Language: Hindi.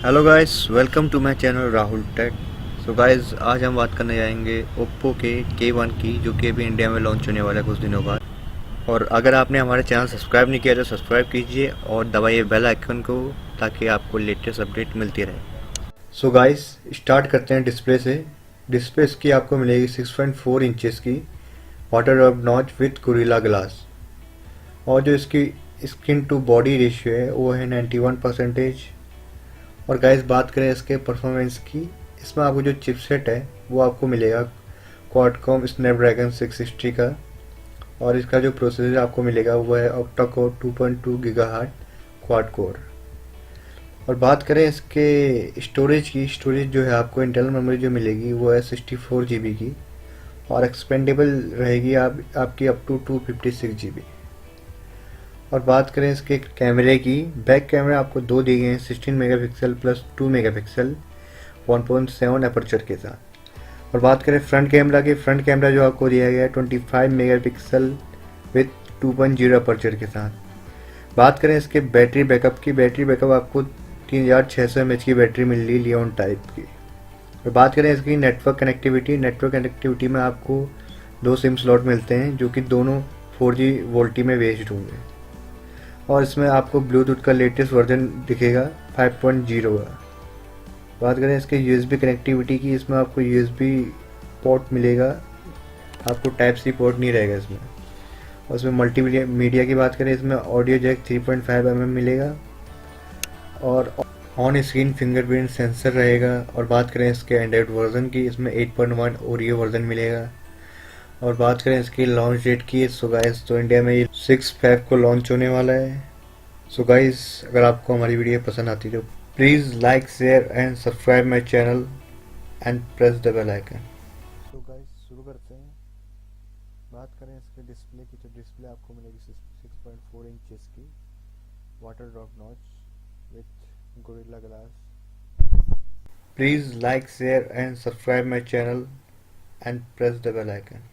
Hello guys, welcome to my channel Rahul tech. So guys, आज हम बात करने जाएंगे ओप्पो के K1 की, जो कि अभी इंडिया में लॉन्च होने वाला है कुछ दिनों बाद। और अगर आपने हमारे चैनल सब्सक्राइब नहीं किया तो सब्सक्राइब कीजिए और दबाइए बेल आइकन को, ताकि आपको लेटेस्ट अपडेट मिलती रहे। सो गाइस, स्टार्ट करते हैं डिस्प्ले से। डिस्प्ले इसकी आपको मिलेगी 6.4 इंचेस की, वाटर रब नॉच विथ गोरिल्ला ग्लास। और जो इसकी स्किन टू बॉडी रेशियो है वो है 91%। और गाइस, बात करें इसके परफॉर्मेंस की, इसमें आपको जो चिपसेट है वो आपको मिलेगा क्वाडकॉम स्नैपड्रैगन 660 का। और इसका जो प्रोसेसर आपको मिलेगा वो है octa core 2.2 gigahertz quad core. और बात करें इसके स्टोरेज की, स्टोरेज जो है आपको इंटरनल मेमोरी जो मिलेगी वो है 64 GB की, और एक्सपेंडेबल रहेगी आपकी अप टू 256 GB। और बात करें इसके कैमरे की, बैक कैमरा आपको दो दिए गए हैं, 16 मेगापिक्सल प्लस 2 मेगापिक्सल 1.7 अपर्चर के साथ। और बात करें फ्रंट कैमरा की, फ्रंट कैमरा जो आपको दिया गया है 25 मेगापिक्सल विथ 2.0 अपर्चर के साथ। बात करें इसके बैटरी बैकअप की, बैटरी बैकअप आपको 3600 mAh की बैटरी मिल रही लियोन टाइप की। और बात करें इसकी नेटवर्क कनेक्टिविटी, नेटवर्क कनेक्टिविटी में आपको दो सिम स्लॉट मिलते हैं, जो कि दोनों 4G वोल्टी में बेस्ड होंगे। और इसमें आपको ब्लूटूथ का लेटेस्ट वर्जन दिखेगा 5.0 का। बात करें इसके USB कनेक्टिविटी की, इसमें आपको USB पोर्ट मिलेगा, आपको टाइप सी पोर्ट नहीं रहेगा इसमें। और इसमें मल्टीमीडिया मीडिया की बात करें, इसमें ऑडियो जैक 3.5 mm मिलेगा, और ऑन स्क्रीन फिंगरप्रिंट सेंसर रहेगा। और बात करें इसके एंड्रॉइड वर्जन की, इसमें 8.1 ओरियो वर्जन मिलेगा। और बात करें इसकी लॉन्च डेट की, सो गाइस तो इंडिया में ये 6 Feb को लॉन्च होने वाला है। सो गाइस, अगर आपको हमारी वीडियो पसंद आती है तो please like, share and subscribe my channel and press the bell icon. So guys, शुरू करते हैं। बात करें इसके डिस्प्ले की, तो डिस्प्ले आपको मिलेगी 6.4 इंचेस की, water drop notch with Gorilla glass. Please like, share and subscribe my channel and press the bell icon.